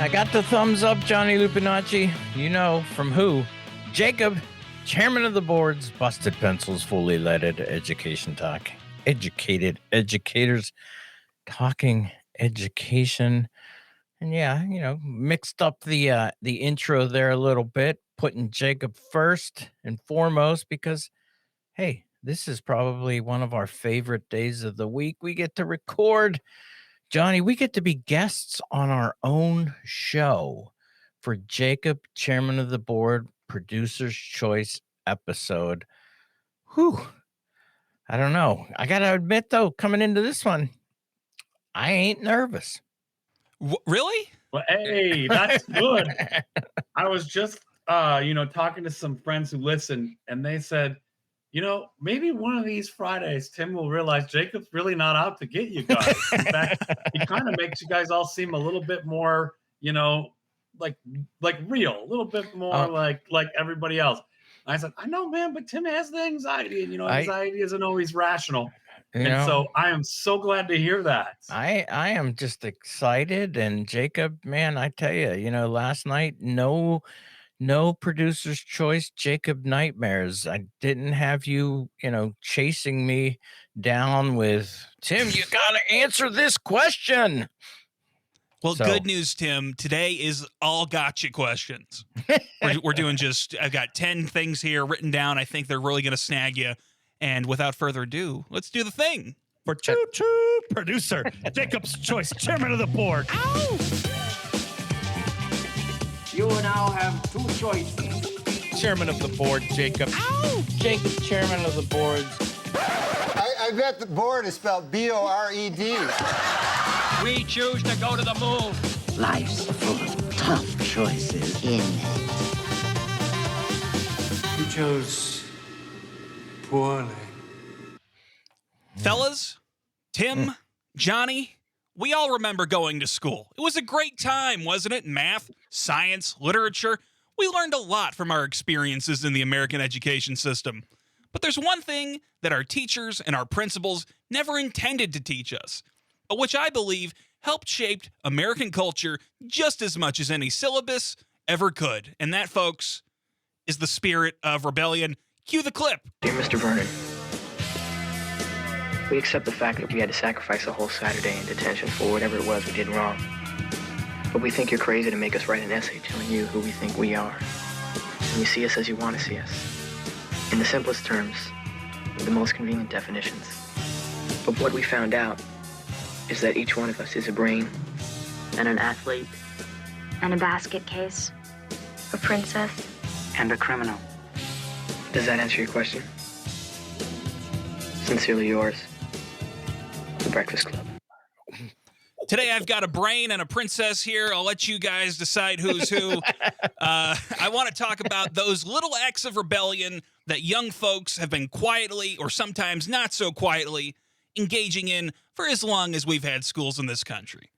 I got the thumbs up, Johnny Lupinacci. You know from who? Jacob, chairman of the board's Busted Pencils, fully leaded education talk. Educated educators talking education. And yeah, mixed up the intro there a little bit, putting Jacob first and foremost because, hey, this is probably one of our favorite days of the week. We get to record. Johnny, we get to be guests on our own show for Jacob, chairman of the board, producer's choice episode. Whew. I don't know. I got to admit, though, coming into this one, I ain't nervous. Really? Well, hey, that's good. I was just, talking to some friends who listen, and they said, maybe one of these Fridays, Tim will realize Jacob's really not out to get you guys. In fact, he kind of makes you guys all seem a little bit more, like real, a little bit more like everybody else. I said, I know, man, but Tim has the anxiety, and anxiety isn't always rational. So I am so glad to hear that. I am just excited. And Jacob, man, I tell you, last night, no producer's choice Jacob nightmares. I didn't have you, chasing me down with, Tim, you got to answer this question. Well, good news, Tim. Today is all gotcha questions. We're doing I've got 10 things here written down. I think they're really going to snag you. And without further ado, let's do the thing. For choo-choo, producer, Jacob's choice, chairman of the board. Ow! You now have two choices. Chairman of the board, Jacob. Ow! Jacob, chairman of the board. I bet the board is spelled B-O-R-E-D. We choose to go to the moon. Life's full of tough choices in it. You chose poorly. Fellas, Tim, Johnny, we all remember going to school. It was a great time, wasn't it? Math, science, literature. We learned a lot from our experiences in the American education system. But there's one thing that our teachers and our principals never intended to teach us, but which I believe helped shape American culture just as much as any syllabus ever could. And that, folks, is the spirit of rebellion. Cue the clip. Dear Mr. Vernon, we accept the fact that we had to sacrifice a whole Saturday in detention for whatever it was we did wrong. But we think you're crazy to make us write an essay telling you who we think we are. And you see us as you want to see us. In the simplest terms, with the most convenient definitions. But what we found out is that each one of us is a brain and an athlete and a basket case, a princess, and a criminal. Does that answer your question? Sincerely yours, The Breakfast Club. Today I've got a brain and a princess here. I'll let you guys decide who's who. I want to talk about those little acts of rebellion that young folks have been quietly, or sometimes not so quietly, engaging in for as long as we've had schools in this country.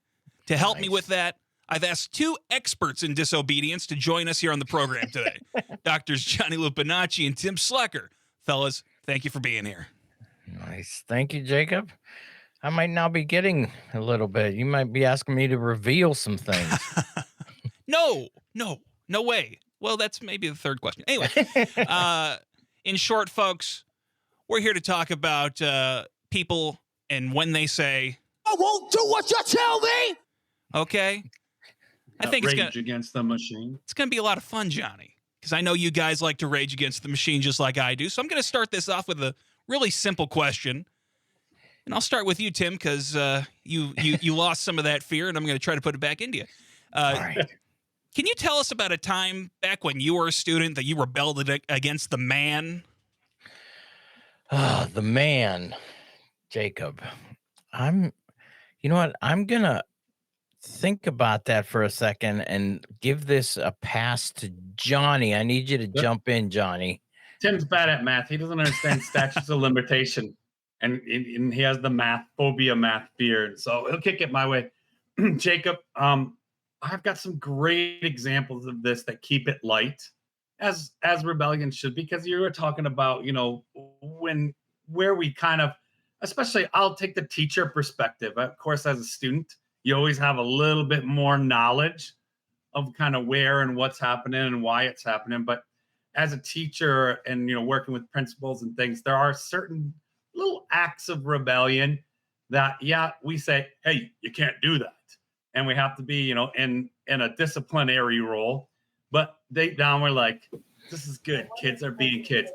To help me with that, I've asked two experts in disobedience to join us here on the program today. Doctors Johnny Lupinacci and Tim Slekar. Fellas, thank you for being here. Nice. Thank you, Jacob. I might now be getting a little bit. You might be asking me to reveal some things. No way. Well, that's maybe the third question. Anyway, in short, folks, we're here to talk about people and when they say, I won't do what you tell me. Okay. I think Rage Against the Machine. It's going to be a lot of fun, Johnny, because I know you guys like to rage against the machine just like I do. So I'm going to start this off with a really simple question. And I'll start with you, Tim, because you lost some of that fear, and I'm going to try to put it back into you. All right. Can you tell us about a time back when you were a student that you rebelled against the man? The man, Jacob. You know what? I'm going to think about that for a second and give this a pass to Johnny. I need you to jump in, Johnny. Tim's bad at math. He doesn't understand statutes of limitation. And he has the math phobia, math fear. So he'll kick it my way. Jacob, I've got some great examples of this that keep it light, as rebellion should, because you were talking about, where we kind of, especially I'll take the teacher perspective. Of course, as a student, you always have a little bit more knowledge of kind of where and what's happening and why it's happening. But as a teacher and, working with principals and things, there are certain little acts of rebellion that, we say, hey, you can't do that. And we have to be, in a disciplinary role. But deep down, we're like, this is good. Kids are being kids.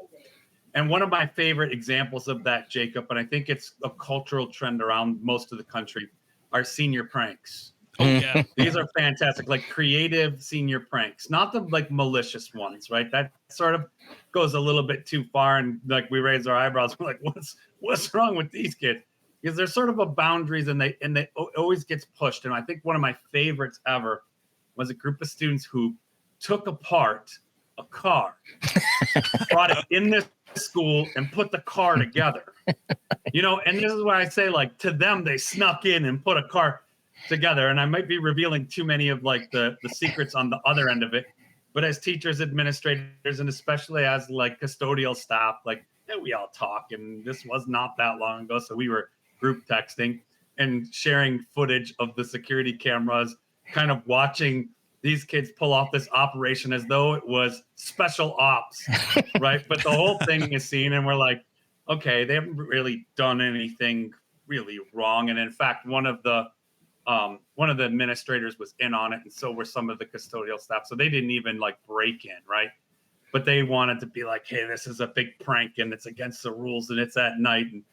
And one of my favorite examples of that, Jacob, and I think it's a cultural trend around most of the country, are senior pranks. Oh, yeah. These are fantastic, like creative senior pranks, not the like malicious ones, right? That sort of goes a little bit too far. And like we raise our eyebrows, we're like, what's wrong with these kids? Because there's sort of a boundaries and they always gets pushed. And I think one of my favorites ever was a group of students who took apart a car, brought it in this school and put the car together. And this is why I say, like, to them, they snuck in and put a car together. And I might be revealing too many of like the secrets on the other end of it. But as teachers, administrators, and especially as like custodial staff, like, we all talk. And this was not that long ago. So we were group texting and sharing footage of the security cameras, kind of watching these kids pull off this operation as though it was special ops, right? But the whole thing is seen, and we're like, okay, they haven't really done anything really wrong. And in fact, one of the administrators was in on it, and so were some of the custodial staff. So they didn't even like break in, right? But they wanted to be like, hey, this is a big prank, and it's against the rules, and it's at night. And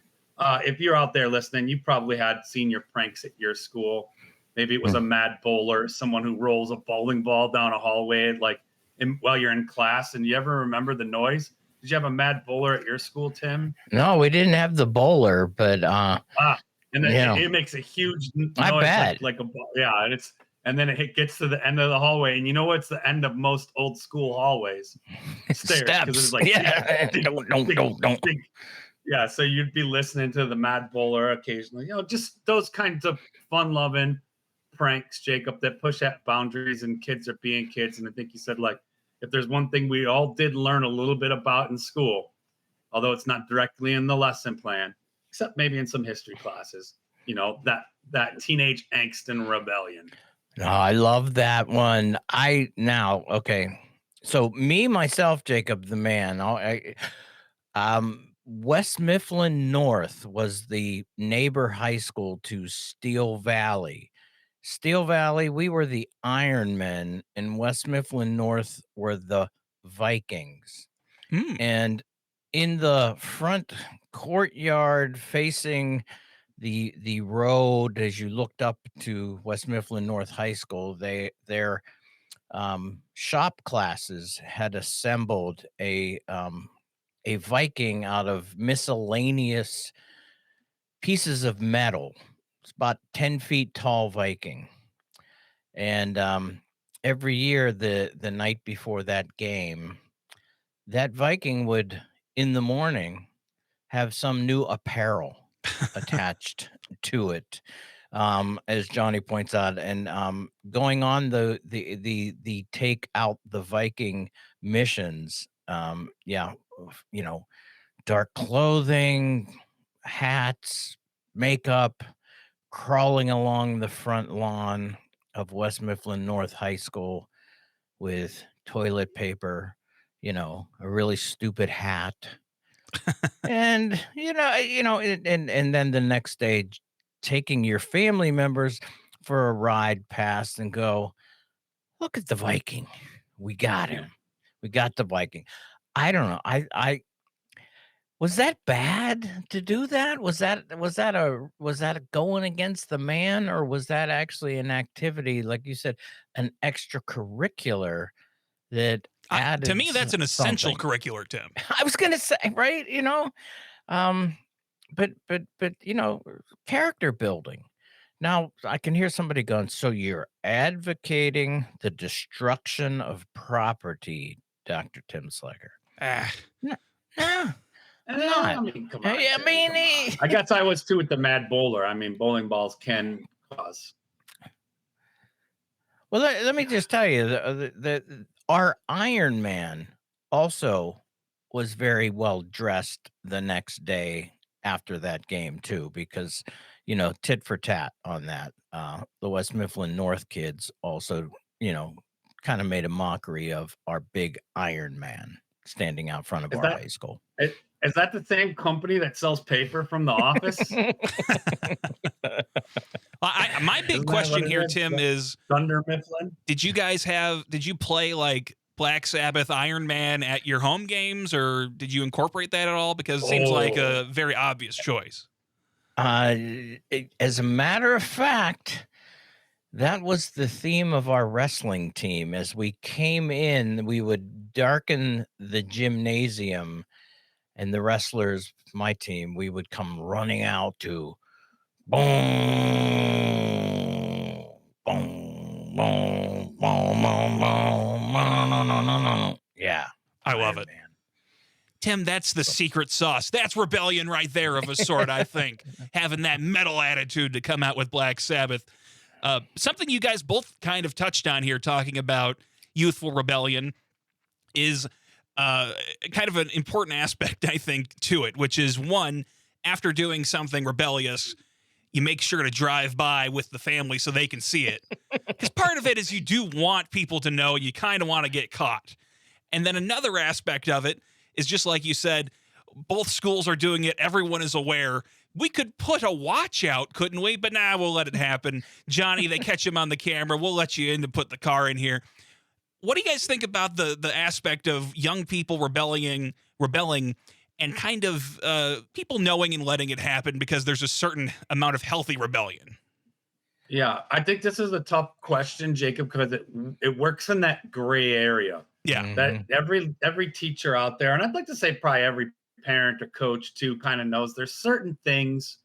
if you're out there listening, you probably had senior pranks at your school. Maybe it was a mad bowler, someone who rolls a bowling ball down a hallway, like while you're in class. And you ever remember the noise? Did you have a mad bowler at your school, Tim? No, we didn't have the bowler, but and then it makes a huge noise. I bet. Like and then it gets to the end of the hallway, and you know what's the end of most old school hallways? Stairs. Steps. It's like, Don't. Yeah, so you'd be listening to the mad bowler occasionally. Just those kinds of fun-loving pranks, Jacob, that push at boundaries, and kids are being kids. And I think you said, like, if there's one thing we all did learn a little bit about in school, although it's not directly in the lesson plan, except maybe in some history classes, that teenage angst and rebellion. No, I love that one. Okay. So myself, Jacob, the man, West Mifflin North was the neighbor high school to Steel Valley. Steel Valley, we were the Ironmen, and West Mifflin North were the Vikings. And in the front courtyard facing the road, as you looked up to West Mifflin North High School, their shop classes had assembled a Viking out of miscellaneous pieces of metal. It's about 10 feet tall Viking. And every year, the night before that game, that Viking would, in the morning, have some new apparel attached to it, as Johnny points out. And going on the take out the Viking missions, dark clothing, hats, makeup, crawling along the front lawn of West Mifflin North High School with toilet paper, a really stupid hat. And, and then the next day, taking your family members for a ride past and go, look at the Viking. We got him. We got the Viking. I don't know. I was that bad to do that? Was that a going against the man, or was that actually an activity, like you said, an extracurricular that added to me, that's an essential something? curricular, Tim. I was gonna say, right? But character building. Now I can hear somebody going, so you're advocating the destruction of property, Dr. Tim Slekar? No. I'm not. I mean, come on. I I guess I was too with the mad bowler. I mean, bowling balls can cause. Well, let me just tell you, our Iron Man also was very well dressed the next day after that game too, because tit for tat on that. The West Mifflin North kids also, kind of made a mockery of our big Iron Man standing out front of our high school. Is that the same company that sells paper from The Office? My big question here, Tim, is Thunder Mifflin. Did you play like Black Sabbath, Iron Man at your home games, or did you incorporate that at all? Because it seems like a very obvious choice. As a matter of fact, that was the theme of our wrestling team. As we came in, we would darken the gymnasium, and the wrestlers, my team, we would come running out to boom, boom, boom, boom, boom, boom. Yeah. I love it. Man. Tim, that's the secret sauce. That's rebellion right there of a sort, I think. Having that metal attitude to come out with Black Sabbath. Something you guys both kind of touched on here, talking about youthful rebellion, is kind of an important aspect, I think, to it, which is, one, after doing something rebellious, you make sure to drive by with the family so they can see it. Because part of it is you do want people to know, you kind of want to get caught. And then another aspect of it is, just like you said, both schools are doing it. Everyone is aware. We could put a watch out, couldn't we? But we'll let it happen. Johnny, they catch him on the camera. We'll let you in to put the car in here. What do you guys think about the aspect of young people rebelling, and kind of people knowing and letting it happen because there's a certain amount of healthy rebellion? Yeah, I think this is a tough question, Jacob, because it works in that gray area. Yeah. That every teacher out there, and I'd like to say probably every parent or coach too, kind of knows there's certain things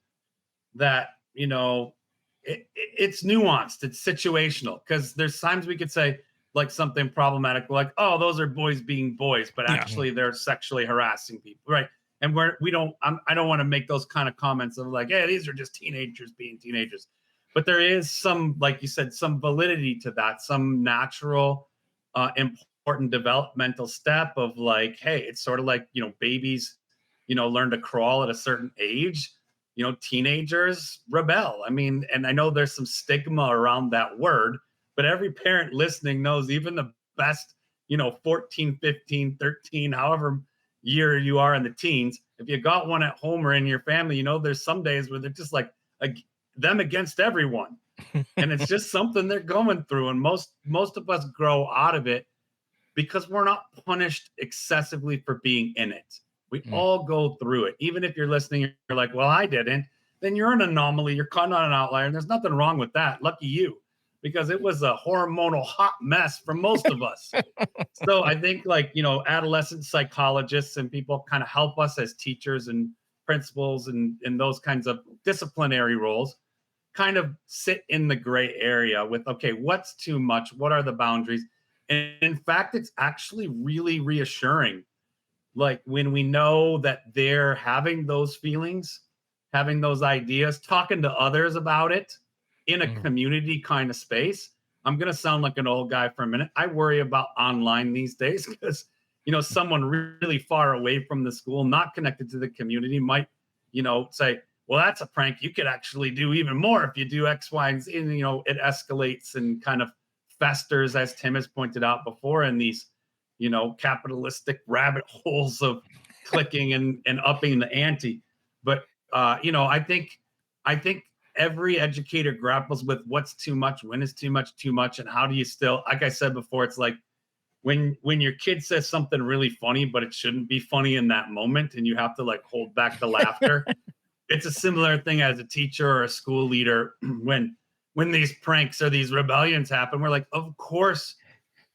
that, it's nuanced, it's situational, because there's times we could say like something problematic, like, oh, those are boys being boys, but actually they're sexually harassing people, right? And I don't want to make those kind of comments of like, hey, these are just teenagers being teenagers. But there is some, like you said, some validity to that, some natural, important developmental step of like, hey, it's sort of like, babies, learn to crawl at a certain age, teenagers rebel. I mean, and I know there's some stigma around that word, but every parent listening knows even the best, 14, 15, 13, however year you are in the teens, if you got one at home or in your family, there's some days where they're just like them against everyone. And it's just something they're going through. And most of us grow out of it because we're not punished excessively for being in it. We all go through it. Even if you're listening, you're like, well, I didn't, then you're an anomaly. You're kind of an outlier. And there's nothing wrong with that. Lucky you, because it was a hormonal hot mess for most of us. So I think adolescent psychologists and people kind of help us as teachers and principals and those kinds of disciplinary roles kind of sit in the gray area with, okay, what's too much? What are the boundaries? And in fact, it's actually really reassuring. Like when we know that they're having those feelings, having those ideas, talking to others about it in a community kind of space. I'm going to sound like an old guy for a minute. I worry about online these days because, someone really far away from the school, not connected to the community might, say, well, that's a prank. You could actually do even more if you do X, Y, and Z. And, it escalates and kind of festers, as Tim has pointed out before, in these, capitalistic rabbit holes of clicking and upping the ante. But, I think every educator grapples with what's too much, when is too much, and how do you still, like I said before, it's like when your kid says something really funny, but it shouldn't be funny in that moment, and you have to like hold back the laughter. It's a similar thing as a teacher or a school leader when these pranks or these rebellions happen. We're like, of course,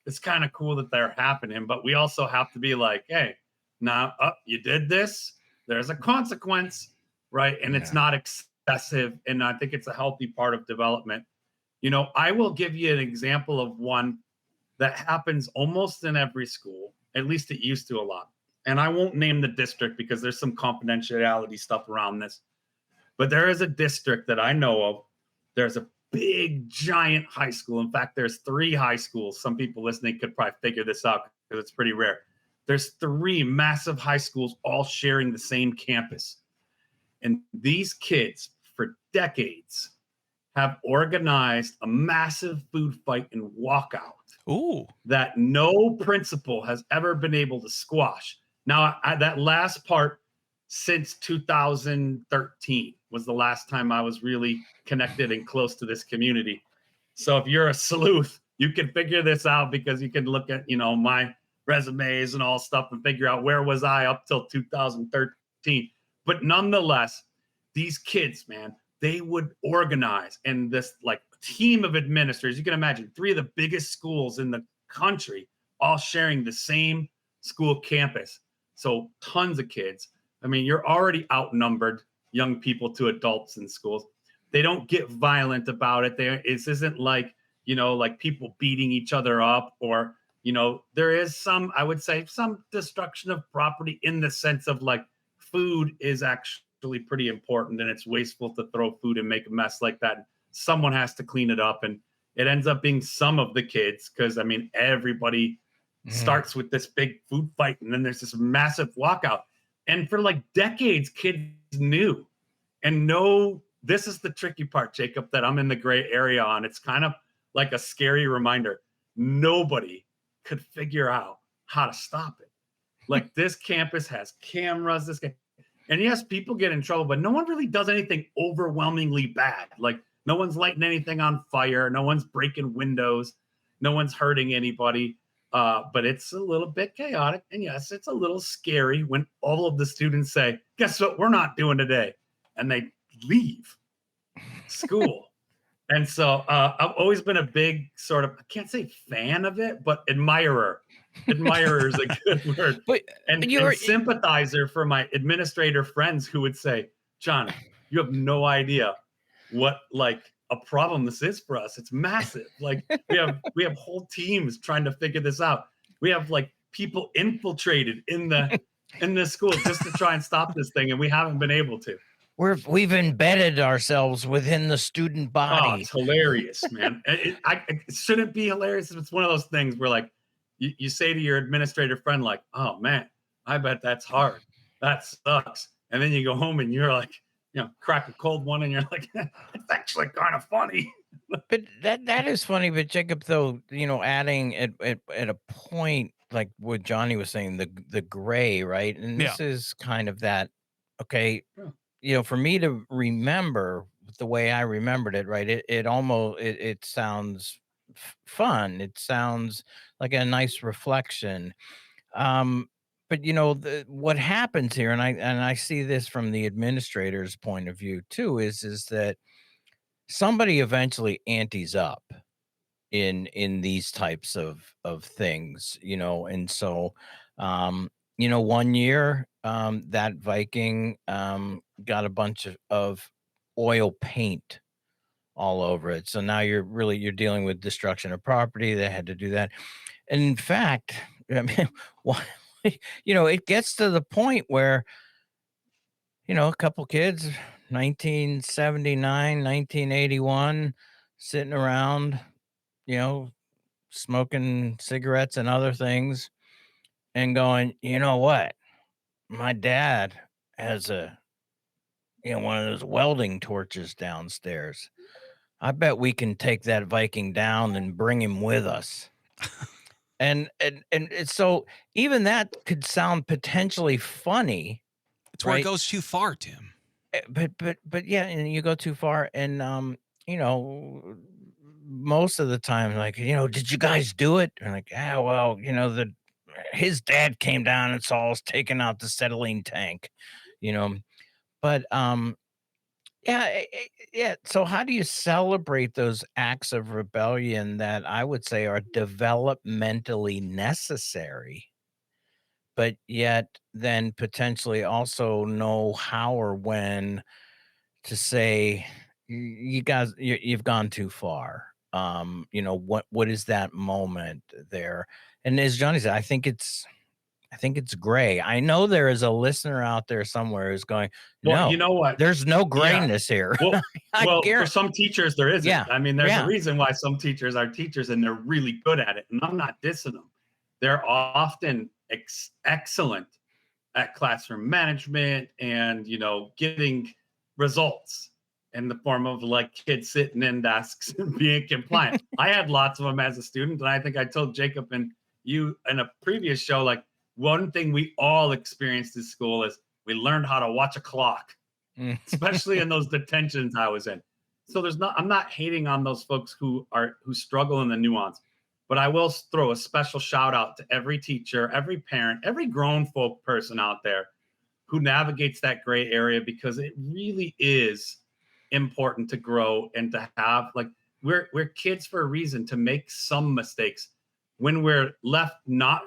it's kind of cool that they're happening, but we also have to be like, hey, now you did this. There's a consequence, right? And it's not excessive. And I think it's a healthy part of development. I will give you an example of one that happens almost in every school. At least it used to a lot. And I won't name the district because there's some confidentiality stuff around this. But there is a district that I know of. There's a big, giant high school. In fact, there's 3 high schools. Some people listening could probably figure this out because it's pretty rare. There's 3 massive high schools all sharing the same campus. And these kids, for decades, have organized a massive food fight and walkout. Ooh. That no principal has ever been able to squash. Now, that last part, since 2013 was the last time I was really connected and close to this community. So if you're a sleuth, you can figure this out because you can look at, my resumes and all stuff and figure out where was I up till 2013. But nonetheless, these kids, man, they would organize, and this like team of administrators, you can imagine 3 of the biggest schools in the country all sharing the same school campus. So tons of kids. I mean, you're already outnumbered, young people to adults in schools. They don't get violent about it. This isn't like, like people beating each other up, or, there is some, I would say, some destruction of property in the sense of like food is actually pretty important, and it's wasteful to throw food and make a mess like that. Someone has to clean it up, and it ends up being some of the kids, because I mean, everybody starts with this big food fight, and then there's this massive walkout. And for like decades, kids knew and know. This is the tricky part, Jacob, that I'm in the gray area on. It's kind of like a scary reminder. Nobody could figure out how to stop it. Like, this campus has cameras, and yes, people get in trouble, but no one really does anything overwhelmingly bad. Like, no one's lighting anything on fire. No one's breaking windows. No one's hurting anybody. But it's a little bit chaotic. And yes, it's a little scary when all of the students say, guess what we're not doing today? And they leave school. And so I've always been a big sort of, I can't say fan of it, but admirer. Admirer is a good word. And sympathizer for my administrator friends who would say, John, you have no idea what like a problem this is for us. It's massive. Like we have whole teams trying to figure this out. We have like people infiltrated in the school just to try and stop this thing, and we haven't been able to. We've embedded ourselves within the student body. Oh, it's hilarious, man. It shouldn't be hilarious. It's one of those things where like you say to your administrator friend, like, oh man, I bet that's hard. That sucks. And then you go home and you're like, crack a cold one, and you're like, it's actually kind of funny. But that is funny. But Jacob, though, adding at a point like what Johnny was saying, the gray, right? And this is kind of that. Okay, for me to remember the way I remembered it, right? It sounds fun. It sounds like a nice reflection. But what happens here, and I see this from the administrator's point of view too, is that somebody eventually antes up in these types of things, and so one year that Viking got a bunch of oil paint all over it. So now you're dealing with destruction of property. They had to do that. And in fact, I mean, it gets to the point where, a couple kids, 1979, 1981, sitting around, smoking cigarettes and other things and going, you know what? My dad has one of those welding torches downstairs. I bet we can take that Viking down and bring him with us. And so even that could sound potentially funny. It's where it goes too far, Tim. But yeah, and you go too far, and most of the time, like, did you guys do it? And like, well, his dad came down and saw us taking out the acetylene tank, but yeah. So how do you celebrate those acts of rebellion that I would say are developmentally necessary, but yet then potentially also know how or when to say, you guys, you've gone too far. What is that moment there? And as Johnny said, I think it's gray. I know there is a listener out there somewhere who's going, well, no, you know what? There's no grayness here. Well, for some teachers there isn't. Yeah. I mean, there's a reason why some teachers are teachers and they're really good at it. And I'm not dissing them. They're often excellent at classroom management and, getting results. in the form of like kids sitting in desks and being compliant. I had lots of them as a student. And I think I told Jacob and you in a previous show, like one thing we all experienced in school is we learned how to watch a clock, especially in those detentions I was in. So I'm not hating on those folks who struggle in the nuance, but I will throw a special shout out to every teacher, every parent, every grown folk person out there who navigates that gray area, because it really is important to grow and to have, like, we're kids for a reason, to make some mistakes. When we're left not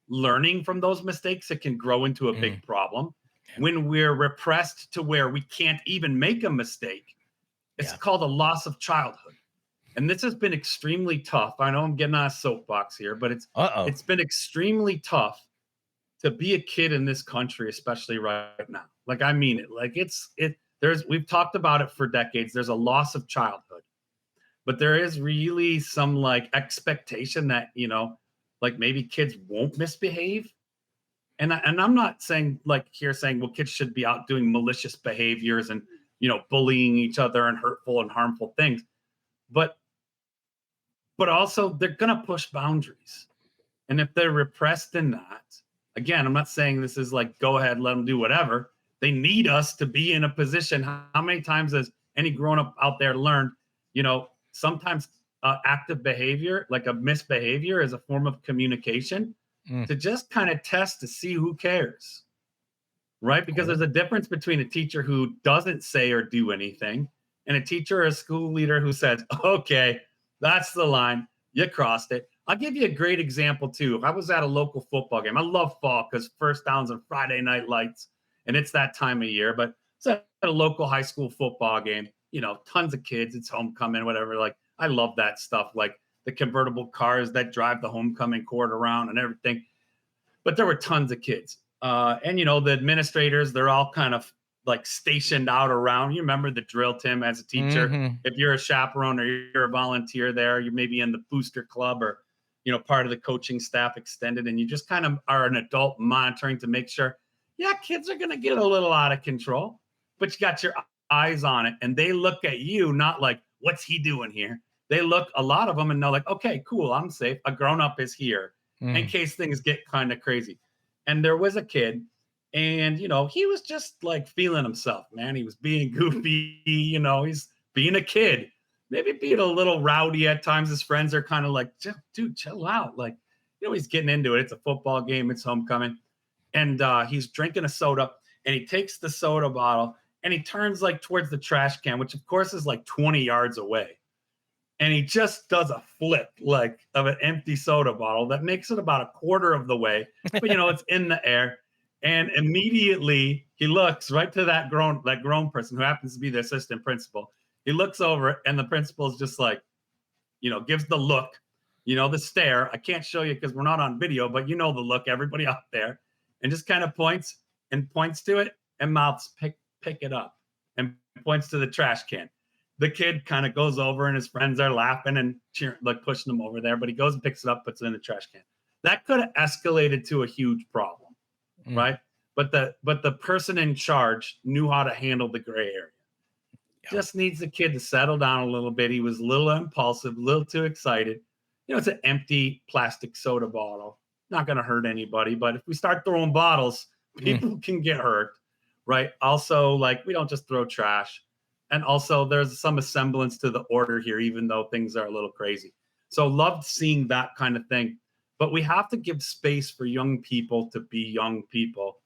learning from those mistakes, it can grow into a big problem. When we're repressed to where we can't even make a mistake, it's called a loss of childhood. And this has been extremely tough. I know I'm getting on a soapbox here, but it's been extremely tough to be a kid in this country, especially right now. Like, I mean it. Like, we've talked about it for decades. There's a loss of childhood, but there is really some like expectation that, you know, like maybe kids won't misbehave. And I'm not saying well, kids should be out doing malicious behaviors and, you know, bullying each other and hurtful and harmful things. But also they're going to push boundaries. And if they're repressed in that, again, I'm not saying this is like, go ahead, let them do whatever. They need us to be in a position. How many times has any grown up out there learned, you know, sometimes active behavior, like a misbehavior, is a form of communication to just kind of test to see who cares, right? Because there's a difference between a teacher who doesn't say or do anything and a teacher or a school leader who says, okay, that's the line, you crossed it. I'll give you a great example too. I was at a local football game. I love fall because first downs and Friday night lights, and it's that time of year. But it's at a local high school football game, you know, tons of kids, it's homecoming, whatever. Like, I love that stuff, like the convertible cars that drive the homecoming court around and everything. But there were tons of kids. And, you know, the administrators, they're all kind of like stationed out around. You remember the drill, Tim, as a teacher. If you're a chaperone or you're a volunteer there, you may be in the booster club or, you know, part of the coaching staff extended, and you just kind of are an adult monitoring to make sure, yeah, kids are going to get a little out of control, but you got your eyes on it, and they look at you not like, what's he doing here? They look, a lot of them, and they're like, okay, cool, I'm safe. A grown-up is here in case things get kind of crazy. And there was a kid, and, you know, he was just like feeling himself, man. He was being goofy, you know, he's being a kid, maybe being a little rowdy at times. His friends are kind of like, dude, chill out. Like, you know, he's getting into it. It's a football game. It's homecoming. And he's drinking a soda, and he takes the soda bottle and he turns like towards the trash can, which of course is like 20 yards away. And he just does a flip like of an empty soda bottle that makes it about a quarter of the way, but you know, it's in the air. And immediately he looks right to that grown person who happens to be the assistant principal. He looks over, and the principal is just like, you know, gives the look, you know, the stare. I can't show you because we're not on video, but you know the look, everybody out there, and just kind of points to it and mouths, pick it up, and points to the trash can. The kid kind of goes over, and his friends are laughing and cheering, like pushing him over there, but he goes and picks it up, puts it in the trash can. That could have escalated to a huge problem, right? But the person in charge knew how to handle the gray area. Just needs the kid to settle down a little bit. He was a little impulsive, a little too excited. You know, it's an empty plastic soda bottle. Not going to hurt anybody, but if we start throwing bottles, people can get hurt, right? Also, like, we don't just throw trash. And also, there's some semblance to the order here, even though things are a little crazy. So loved seeing that kind of thing. But we have to give space for young people to be young people.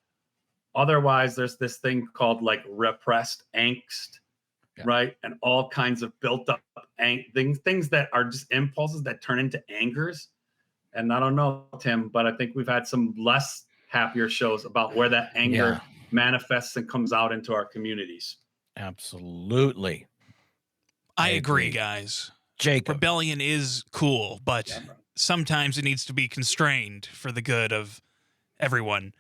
Otherwise, there's this thing called like repressed angst, right? And all kinds of built up things that are just impulses that turn into angers. And I don't know, Tim, but I think we've had some less happier shows about where that anger manifests and comes out into our communities. Absolutely. I agree, guys. Jacob. Rebellion is cool, but sometimes it needs to be constrained for the good of everyone.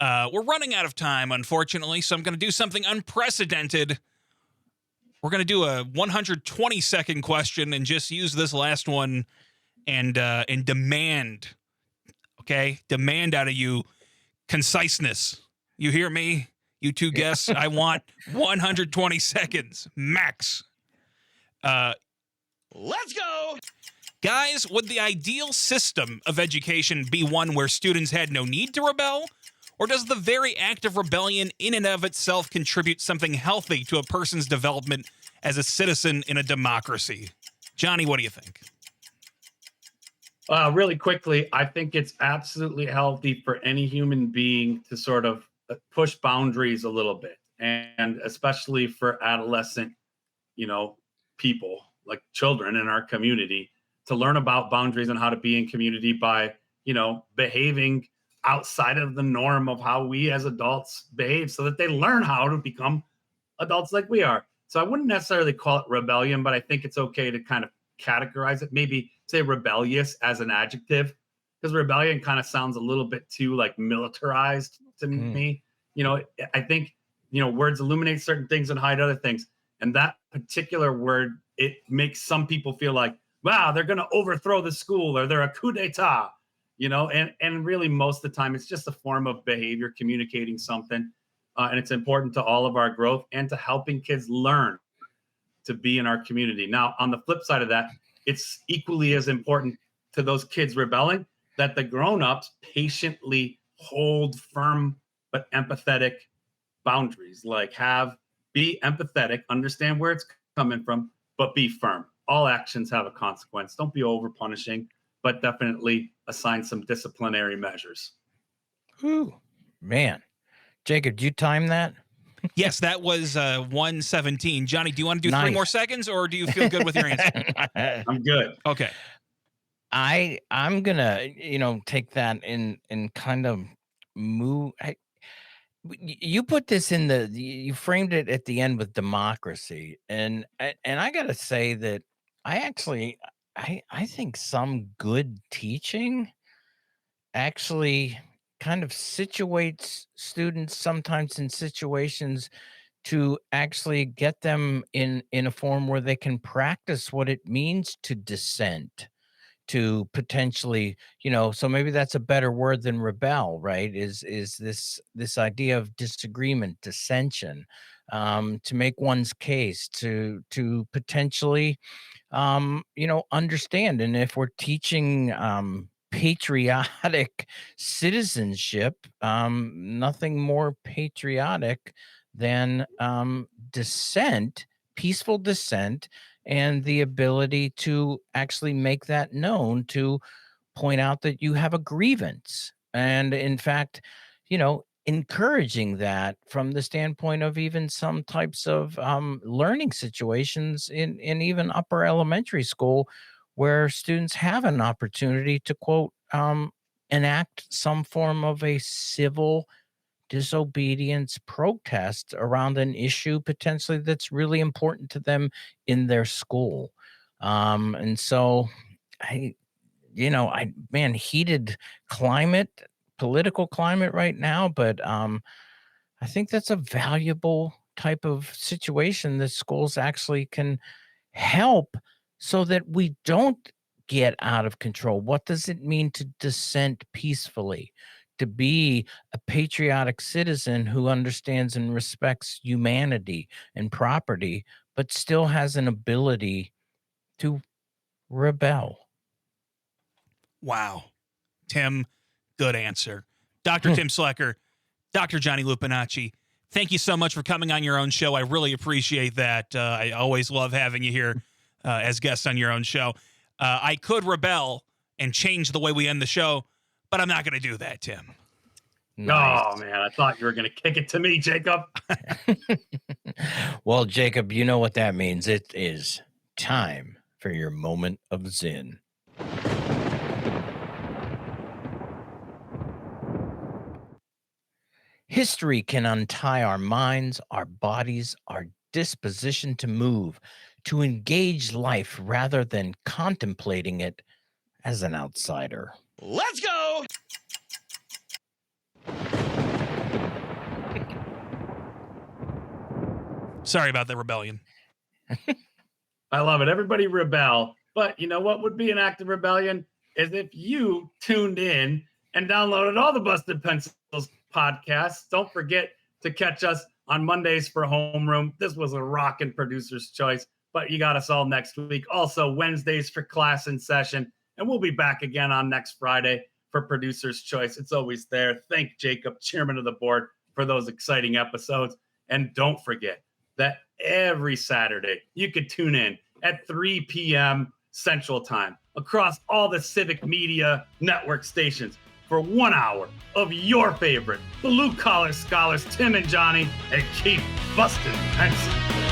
We're running out of time, unfortunately, so I'm going to do something unprecedented. We're going to do a 120-second question and just use this last one and demand, okay? Demand out of you conciseness. You hear me? You two guests, I want 120 seconds max. Let's go. Guys, would the ideal system of education be one where students had no need to rebel? Or does the very act of rebellion in and of itself contribute something healthy to a person's development as a citizen in a democracy? Johnny, what do you think? Really quickly, I think it's absolutely healthy for any human being to sort of push boundaries a little bit. And especially for adolescent, people like children in our community to learn about boundaries and how to be in community by, behaving outside of the norm of how we as adults behave so that they learn how to become adults like we are. So I wouldn't necessarily call it rebellion, but I think it's okay to kind of categorize it, maybe say rebellious as an adjective, because rebellion kind of sounds a little bit too like militarized to me. I think, words illuminate certain things and hide other things. And that particular word, it makes some people feel like, wow, they're going to overthrow the school or they're a coup d'etat, and really most of the time it's just a form of behavior communicating something. And it's important to all of our growth and to helping kids learn to be in our community. Now, on the flip side of that, it's equally as important to those kids rebelling that the grown-ups patiently hold firm but empathetic boundaries. Like be empathetic, understand where it's coming from, but be firm. All actions have a consequence. Don't be over punishing, but definitely assign some disciplinary measures. Ooh, man. Jacob, did you time that? Yes, that was 1:17. Johnny, do you want to do 3 more seconds, or do you feel good with your answer? I'm good. Okay. I'm gonna, take that and kind of move. You put this you framed it at the end with democracy, and I gotta say that I think some good teaching actually kind of situates students sometimes in situations to actually get them in a form where they can practice what it means to dissent, to potentially, so maybe that's a better word than rebel, right? Is this idea of disagreement, dissension, to make one's case, to potentially, understand. And if we're teaching patriotic citizenship, nothing more patriotic than dissent, peaceful dissent, and the ability to actually make that known, to point out that you have a grievance. And in fact, encouraging that from the standpoint of even some types of learning situations in even upper elementary school, where students have an opportunity to, quote, enact some form of a civil disobedience protest around an issue potentially that's really important to them in their school. And so heated political climate right now, but I think that's a valuable type of situation that schools actually can help so that we don't get out of control. What does it mean to dissent peacefully? To be a patriotic citizen who understands and respects humanity and property, but still has an ability to rebel. Wow. Tim, good answer. Dr. Tim Slekar, Dr. Johnny Lupinacci, thank you so much for coming on your own show. I really appreciate that. I always love having you here as guests on your own show. I could rebel and change the way we end the show, but I'm not going to do that, Tim. Nice. Oh, man, I thought you were going to kick it to me, Jacob. Well, Jacob, you know what that means. It is time for your moment of Zen. History can untie our minds, our bodies, our disposition to move, to engage life rather than contemplating it as an outsider. Let's go! Sorry about the rebellion. I love it. Everybody rebel. But you know what would be an act of rebellion? Is if you tuned in and downloaded all the Busted Pencils podcasts. Don't forget to catch us on Mondays for Homeroom. This was a rockin' Producer's Choice, but you got us all next week. Also, Wednesdays for Class in Session, and we'll be back again on next Friday for Producer's Choice. It's always there. Thank Jakob, chairman of the board, for those exciting episodes. And don't forget that every Saturday you could tune in at 3 p.m. Central Time across all the Civic Media Network stations for 1 hour of your favorite blue-collar scholars, Tim and Johnny, and keep busting pencils.